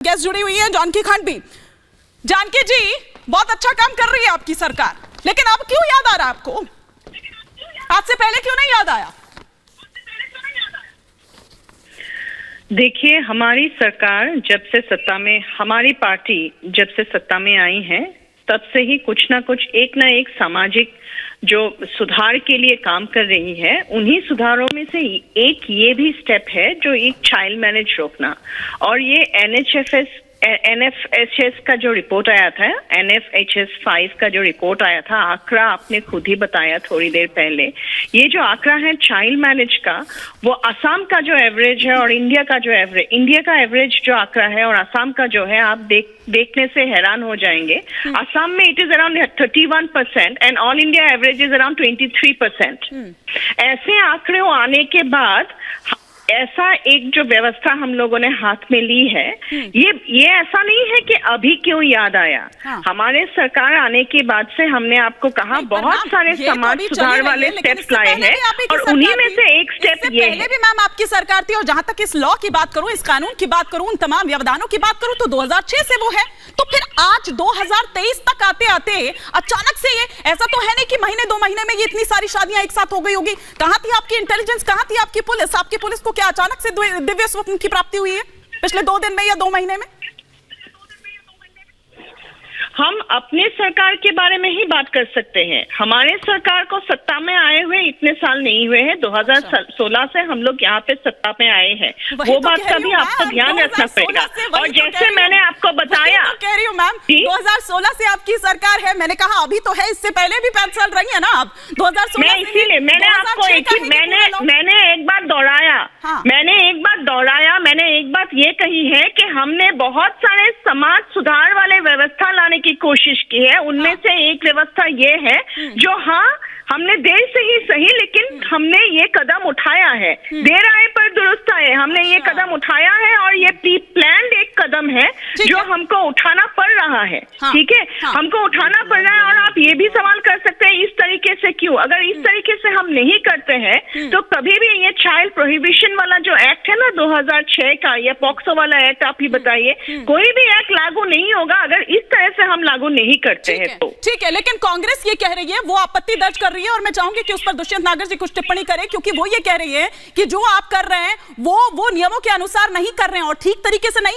Guest जुड़ी हुई है जानकी खांडवी। जानकी जी, बहुत अच्छा काम कर रही है आपकी सरकार, लेकिन अब क्यों याद आ रहा है आपको? आज से पहले क्यों नहीं याद आया? देखिए, हमारी सरकार जब से सत्ता में, हमारी पार्टी जब से सत्ता में आई है, तब से ही कुछ ना एक सामाजिक जो सुधार के लिए काम कर रही है। उन्हीं सुधारों में से एक ये भी स्टेप है जो एक चाइल्ड मैरिज रोकना, और ये NFHS का जो रिपोर्ट आया था, NFHS 5 का जो रिपोर्ट आया था, आंकड़ा आपने खुद ही बताया थोड़ी देर पहले। ये जो आंकड़ा है चाइल्ड मैरिज का, वो असम का जो एवरेज है और इंडिया का एवरेज जो आंकड़ा है और असम का जो है, आप देखने से हैरान हो जाएंगे। असम में it is around 31% and all India average is around 23%। ऐसे आंकड़े आने के बाद ऐसा एक जो व्यवस्था हम लोगों ने हाथ में ली है, ये ऐसा नहीं है कि अभी क्यों याद आया। हाँ। हमारे सरकार आने के बाद से हमने आपको कहा बहुत सारे समाज सुधार वाले स्टेप्स लाए हैं, और उन्हीं में से एक स्टेप ये है। पहले भी मैम आपकी सरकार थी, और जहां तक इस लॉ की बात करूं, इस कानून की बात करूं, उन तमाम व्यवधानों की बात करूं, तो 2006 से वो है। तो फिर आज 2023 तक आते आते अचानक से ये ऐसा तो है नहीं कि महीने 2 महीने में ये इतनी सारी शादियां एक साथ हो गई होगी। कहां थी आपकी इंटेलिजेंस, कहां थी आपकी पुलिस? आपकी पुलिस को क्या अचानक से दिव्य स्वप्न की प्राप्ति हुई है पिछले 2 दिन में या 2 महीने में? हम अपने सरकार के बारे में ही बात कर सकते हैं। हमारे सरकार को सत्ता में आए हुए इतने साल नहीं हुए हैं। 2016 से हम लोग यहाँ पे सत्ता में आए हैं, वो बात का भी आपको ध्यान रखना पड़ेगा। और जैसे मैंने आपको बताया, कह रही हूँ मैम, 2016 से आपकी सरकार है। मैंने कहा अभी तो है, इससे पहले भी 5 साल रही है ना आप। 2016 इसीलिए मैंने आपको मैंने एक बात दोहराया। मैंने एक बात ये कही है कि हमने बहुत सारे समाज सुधार वाले व्यवस्था लाने की कोशिश की है। उनमें से एक व्यवस्था ये है जो, हमने देर से ही सही, लेकिन हमने ये कदम उठाया है। देर आए पर दुरुस्त आए। हमने ये कदम उठाया है, और ये प्री प्लान्ड एक कदम है जो हमको उठाना पड़ रहा है। ठीक है, हमको उठाना पड़ रहा है। और आप ये भी सवाल कर सकते हैं, इस तरीके से क्यों? अगर इस तरीके से हम नहीं करते हैं तो कभी भी ये चाइल्ड प्रोहिबिशन वाला जो एक्ट है ना 2006 का, या पॉक्सो वाला एक्ट, आप ही बताइए, कोई भी एक्ट लागू नहीं होगा अगर इस तरह से हम लागू नहीं करते हैं तो। ठीक है, लेकिन कांग्रेस ये कह रही है, वो आपत्ति दर्ज कर रही है, और मैं चाहूंगी कि उस पर दुष्यंत नागर जी कुछ टिप्पणी करें, क्योंकि वो ये कह रही है कि जो आप कर रहे हैं वो नियमों के अनुसार नहीं कर रहे हैं और ठीक तरीके से नहीं